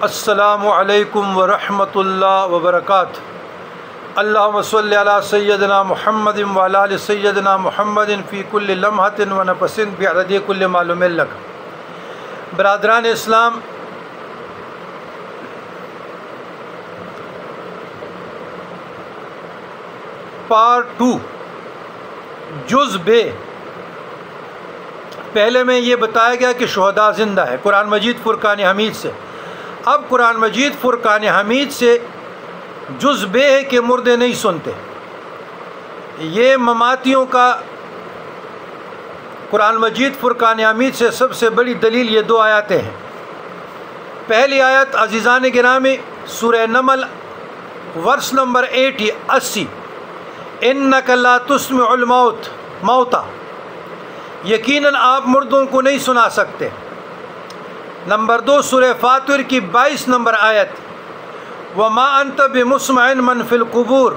السلام علیکم ورحمۃ اللہ وبرکاتہ۔ اللہم صلی علی سیدنا محمد وعلی آل سیدنا محمد فی کل لمحۃ ونفس بعدد کل معلوم لک۔ برادران اسلام، پارٹ 2 جز بے۔ پہلے میں یہ بتایا گیا کہ شہداء زندہ ہے قرآن مجید فرقان حمید سے۔ اب قرآن مجید فرقان حمید سے جز بے ہے کہ مردے نہیں سنتے۔ یہ مماتیوں کا قرآن مجید فرقان حمید سے سب سے بڑی دلیل یہ 2 آیاتیں ہیں۔ پہلی آیت عزیزان گرامی سورہ نمل ورس نمبر 80 اِنَّكَ لَا تُسْمِعُ الْمَوْتَى، یقیناً آپ مردوں کو نہیں سنا سکتے۔ نمبر 2 سورہ فاطر کی 22 نمبر آیت وَمَا أَنْتَ بِمُسْمِعٍ مَنْ فِي الْقُبُورِ،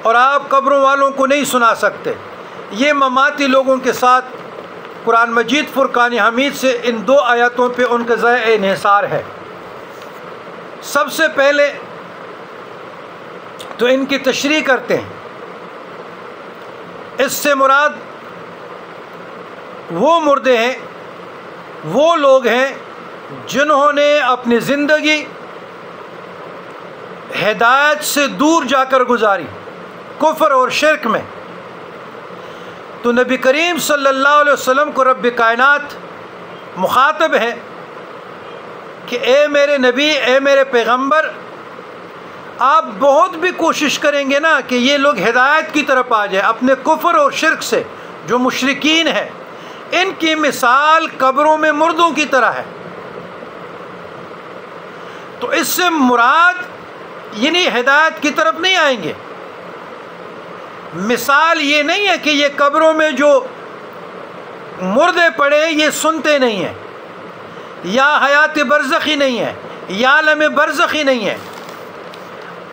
اور آپ قبروں والوں کو نہیں سنا سکتے۔ یہ مماتی لوگوں کے ساتھ قرآن مجید فرقان حمید سے ان 2 آیاتوں پہ ان کا ضائع انحصار ہے۔ سب سے پہلے تو ان کی تشریح کرتے ہیں۔ اس سے مراد وہ مردے ہیں، وہ لوگ ہیں جنہوں نے اپنی زندگی ہدایت سے دور جا کر گزاری، کفر اور شرک میں۔ تو نبی کریم صلی اللہ علیہ وسلم کو رب کائنات مخاطب ہے کہ اے میرے نبی، اے میرے پیغمبر، آپ بہت بھی کوشش کریں گے نا کہ یہ لوگ ہدایت کی طرف آ جائیں اپنے کفر اور شرک سے۔ جو مشرکین ہیں ان کی مثال قبروں میں مردوں کی طرح ہے۔ تو اس سے مراد یعنی ہدایت کی طرف نہیں آئیں گے۔ مثال یہ نہیں ہے کہ یہ قبروں میں جو مردے پڑے یہ سنتے نہیں ہیں، یا حیات برزخی نہیں ہے، یا عالم برزخی نہیں ہے۔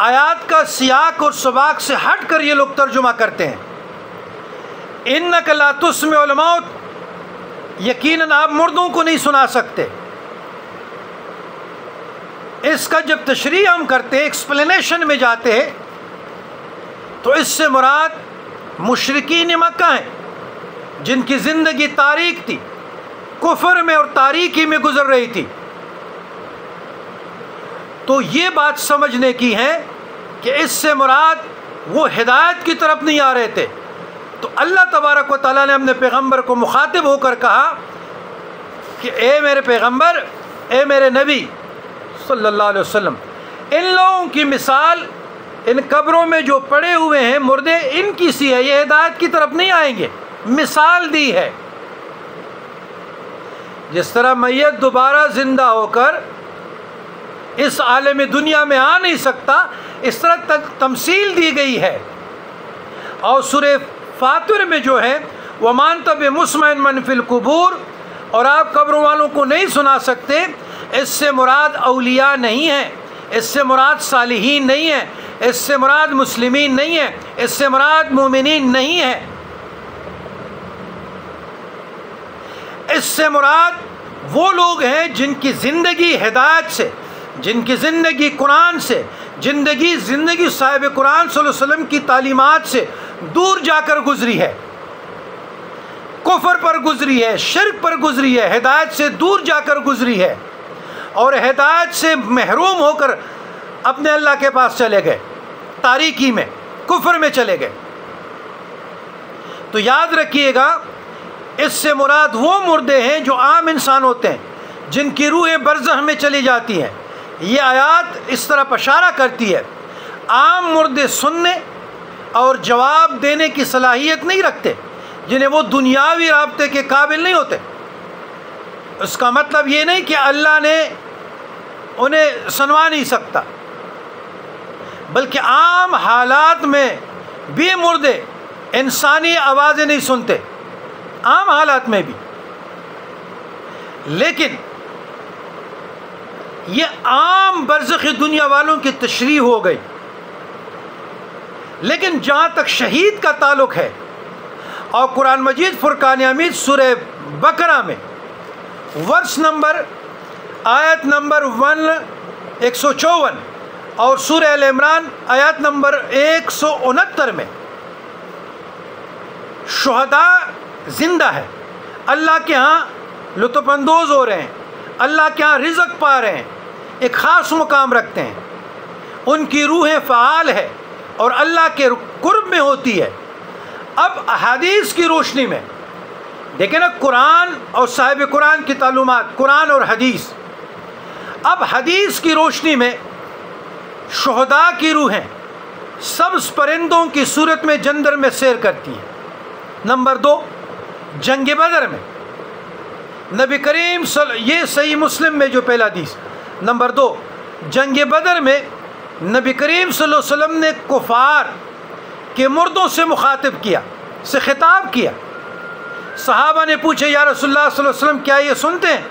آیات کا سیاق اور سباق سے ہٹ کر یہ لوگ ترجمہ کرتے ہیں۔ اِنَّكَ لَا تُسْمِعُ الْمَوْتَى، یقیناً آپ مردوں کو نہیں سنا سکتے۔ اس کا جب تشریح ہم کرتے ہیں، ایکسپلینیشن میں جاتے ہیں، تو اس سے مراد مشرکین مکہ ہیں جن کی زندگی تاریک تھی، کفر میں اور تاریکی میں گزر رہی تھی۔ تو یہ بات سمجھنے کی ہے کہ اس سے مراد وہ ہدایت کی طرف نہیں آ رہے تھے۔ تو اللہ تبارک و تعالیٰ نے اپنے پیغمبر کو مخاطب ہو کر کہا کہ اے میرے پیغمبر، اے میرے نبی صلی اللہ علیہ وسلم، ان لوگوں کی مثال ان قبروں میں جو پڑے ہوئے ہیں مردے، ان کی سی ہے، یہ ہدایت کی طرف نہیں آئیں گے۔ مثال دی ہے، جس طرح میت دوبارہ زندہ ہو کر اس عالم دنیا میں آ نہیں سکتا، اس طرح تمثیل دی گئی ہے۔ اور سورہ فاطر میں جو ہے وَمَا أَنْتَ بِمُسْمِعٍ مَنْ فِي الْقُبُورِ، اور آپ قبروں والوں کو نہیں سنا سکتے، اس سے مراد اولیاء نہیں ہیں، اس سے مراد صالحین نہیں ہیں، اس سے مراد مسلمین نہیں ہیں، اس سے مراد مومنین نہیں ہیں۔ اس سے مراد وہ لوگ ہیں جن کی زندگی ہدایت سے، جن کی زندگی قرآن سے، زندگی صاحب قرآن صلی اللہ علیہ وسلم کی تعلیمات سے دور جا کر گزری ہے، کفر پر گزری ہے، شرک پر گزری ہے، ہدایت سے دور جا کر گزری ہے، اور ہدایت سے محروم ہو کر اپنے اللہ کے پاس چلے گئے، تاریکی میں، کفر میں چلے گئے۔ تو یاد رکھیے گا، اس سے مراد وہ مردے ہیں جو عام انسان ہوتے ہیں، جن کی روحیں برزخ میں چلی جاتی ہیں۔ یہ آیات اس طرح اشارہ کرتی ہے۔ عام مردے سننے اور جواب دینے کی صلاحیت نہیں رکھتے، جنہیں وہ دنیاوی رابطے کے قابل نہیں ہوتے۔ اس کا مطلب یہ نہیں کہ اللہ نے انہیں سنوا نہیں سکتا، بلکہ عام حالات میں بھی مردے انسانی آوازیں نہیں سنتے، عام حالات میں بھی۔ لیکن یہ عام برزخی دنیا والوں کی تشریح ہو گئی۔ لیکن جہاں تک شہید کا تعلق ہے، اور قرآن مجید فرقان حمید سورہ بقرہ میں ورس نمبر آیت نمبر 154 اور سورہ ال عمران آیت نمبر 169 میں شہداء زندہ ہے، اللہ کے ہاں لطف اندوز ہو رہے ہیں، اللہ کے ہاں رزق پا رہے ہیں، ایک خاص مقام رکھتے ہیں، ان کی روحیں فعال ہے اور اللہ کے قرب میں ہوتی ہے۔ اب احادیث کی روشنی میں دیکھیں نا، قرآن اور صاحب قرآن کی تعلومات، قرآن اور حدیث۔ اب حدیث کی روشنی میں شہداء کی روحیں سبز پرندوں کی صورت میں جندر میں سیر کرتی ہیں۔ نمبر 2، جنگ بدر میں نبی کریم یہ صحیح مسلم میں جو پہلا حدیث۔ نمبر 2، جنگ بدر میں نبی کریم صلی اللہ علیہ وسلم نے کفار کے مردوں سے مخاطب کیا، سے خطاب کیا۔ صحابہ نے پوچھے یا رسول اللہ صلی اللہ علیہ وسلم کیا یہ سنتے ہیں؟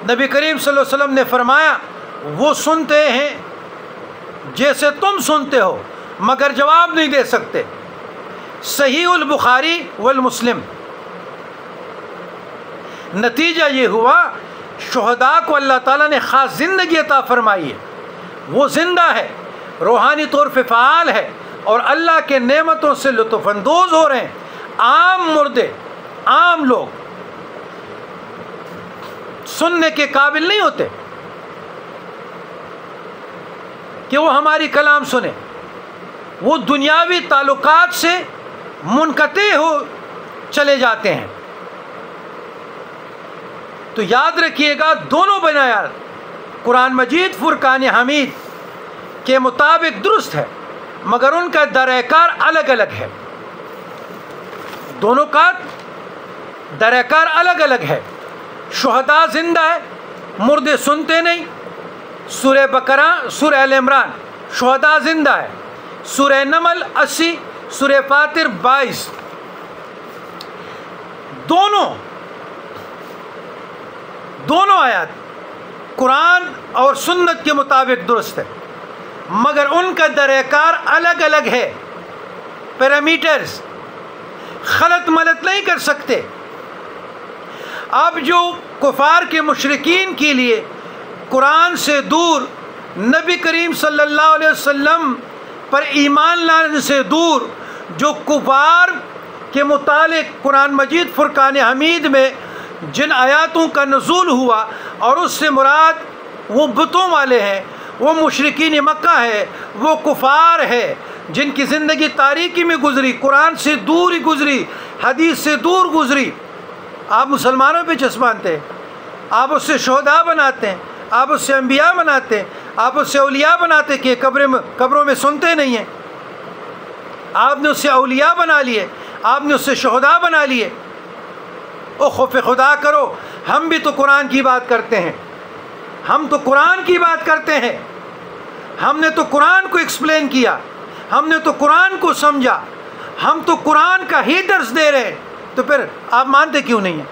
نبی کریم صلی اللہ علیہ وسلم نے فرمایا وہ سنتے ہیں جیسے تم سنتے ہو، مگر جواب نہیں دے سکتے۔ صحیح البخاری والمسلم۔ نتیجہ یہ ہوا شہداء کو اللہ تعالیٰ نے خاص زندگی عطا فرمائی ہے، وہ زندہ ہے، روحانی طور پہ فعال ہے اور اللہ کے نعمتوں سے لطف اندوز ہو رہے ہیں۔ عام مردے، عام لوگ سننے کے قابل نہیں ہوتے کہ وہ ہماری کلام سنیں، وہ دنیاوی تعلقات سے منقطع ہو چلے جاتے ہیں۔ تو یاد رکھیے گا دونوں بیانات قرآن مجید فرقان حمید کے مطابق درست ہے، مگر ان کا درہ کار الگ الگ ہے، دونوں کا درہ کار الگ الگ ہے۔ شہداء زندہ ہے، مردے سنتے نہیں۔ سورہ بقرہ، سورہ ال عمران شہداء زندہ ہے، سورہ نمل 80، سورہ فاطر 22، دونوں آیات قرآن اور سنت کے مطابق درست ہے، مگر ان کا درہ کار الگ الگ ہے۔ پیرامیٹرز خلط ملط نہیں کر سکتے۔ اب جو کفار کے مشرکین کے لیے قرآن سے دور، نبی کریم صلی اللہ علیہ وسلم پر ایمان لانے سے دور، جو کفار کے متعلق قرآن مجید فرقان حمید میں جن آیاتوں کا نزول ہوا اور اس سے مراد وہ بتوں والے ہیں، وہ مشرکین مکہ ہے، وہ کفار ہے جن کی زندگی تاریکی میں گزری، قرآن سے دور ہی گزری، حدیث سے دور گزری۔ آپ مسلمانوں پہ چسپانتے ہیں، آپ اس سے شہداء بناتے ہیں، آپ اس سے انبیاء بناتے ہیں، آپ اس سے اولیاء بناتے کہ قبروں میں سنتے نہیں ہیں۔ آپ نے اس سے اولیاء بنا لیے، آپ نے اس سے شہداء بنا لیے۔ او خوف خدا کرو، ہم بھی تو قرآن کی بات کرتے ہیں، ہم تو قرآن کی بات کرتے ہیں، ہم نے تو قرآن کو ایکسپلین کیا، ہم نے تو قرآن کو سمجھا، ہم تو قرآن کا ہی درس دے رہے ہیں، تو پھر آپ مانتے کیوں نہیں ہیں؟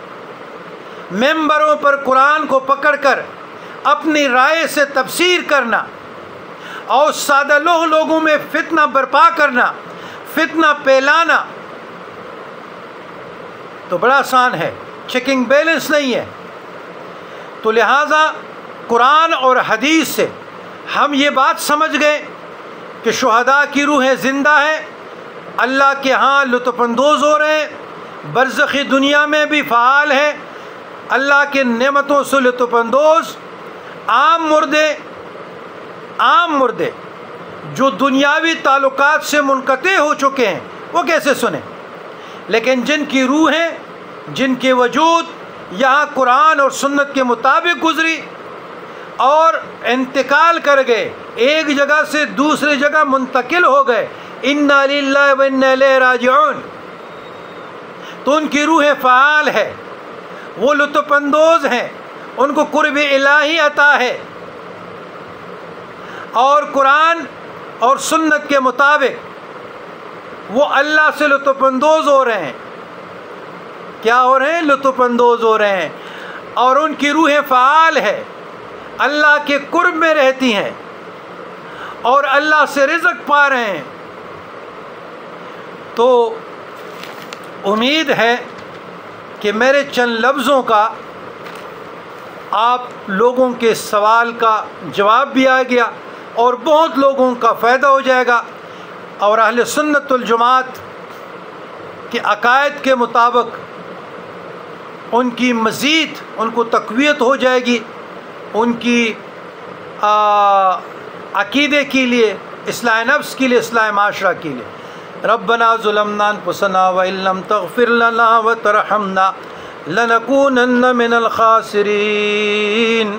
ممبروں پر قرآن کو پکڑ کر اپنی رائے سے تفسیر کرنا اور سادہ لوگوں میں فتنہ برپا کرنا، فتنہ پھیلانا تو بڑا آسان ہے، چیکنگ بیلنس نہیں ہے۔ تو لہٰذا قرآن اور حدیث سے ہم یہ بات سمجھ گئے کہ شہداء کی روحیں زندہ ہیں، اللہ کے ہاں لطف اندوز ہو رہے ہیں، برزخی دنیا میں بھی فعال ہیں، اللہ کے نعمتوں سے لطف اندوز۔ عام مردے جو دنیاوی تعلقات سے منقطع ہو چکے ہیں وہ کیسے سنیں؟ لیکن جن کی روحیں، جن کے وجود یہاں قرآن اور سنت کے مطابق گزری اور انتقال کر گئے، ایک جگہ سے دوسری جگہ منتقل ہو گئے، انا للہ و انا الیہ راجعون، تو ان کی روحیں فعال ہے، وہ لطف اندوز ہیں، ان کو قرب الہی عطا ہے، اور قرآن اور سنت کے مطابق وہ اللہ سے لطف اندوز ہو رہے ہیں۔ کیا ہو رہے ہیں؟ لطف اندوز ہو رہے ہیں، اور ان کی روحیں فعال ہے، اللہ کے قرب میں رہتی ہیں اور اللہ سے رزق پا رہے ہیں۔ تو امید ہے کہ میرے چند لفظوں کا آپ لوگوں کے سوال کا جواب بھی آ گیا اور بہت لوگوں کا فائدہ ہو جائے گا، اور اہل سنت والجماعت کے عقائد کے مطابق ان کی مزید ان کو تقویت ہو جائے گی، ان کی عقیدے کے لیے، اصلاح نفس کے لیے، اصلاح معاشرہ کے لیے۔ ربنا ظلمنا انفسنا وان لم تغفر لنا وترحمنا لنکونن من الخاسرین۔